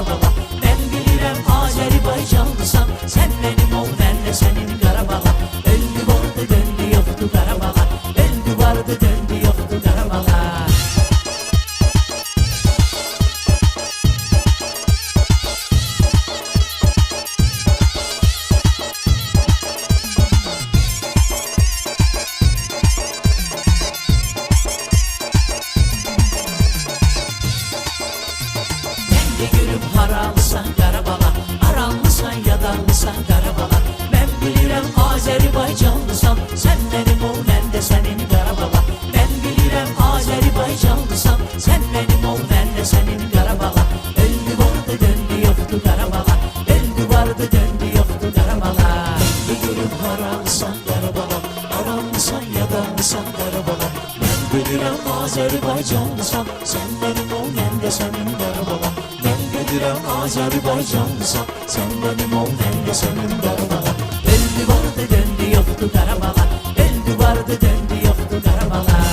Qarabağa. Ben bilirəm Azərbaycanlısan, sən mənim ol, mən də sənin Qarabağa. Öldü vardı döndü yoxdu Qarabağa, öldü vardı döndü yoxdu Qarabağa. Gülüm haralısan Qarabağa, aranlısan yadanlısan Qarabağa. Ben bilirəm Azərbaycanlısan, sən mənim ol, mən də sənin Qarabağa. Ben bilirəm Azərbaycanlısan, sən mənim ol, mən də sənin Qarabağa. Öldü vardı döndü yoxdu Qarabağa, öldü vardı döndü yoxdu Qarabağa. Gülüm haralısan Qarabağa, aranlısan yadanlısan Qarabağa. Ben bilirəm Azərbaycanlısan, sən mənim ol, mən də sənin Qarabağa. Bilirəm Azərbaycanlısan, sən mənim ol, mən də sənin Qarabağa. Öldü vardı döndü yoxdu Qarabağa, öldü vardı döndü yoxdu Qarabağa.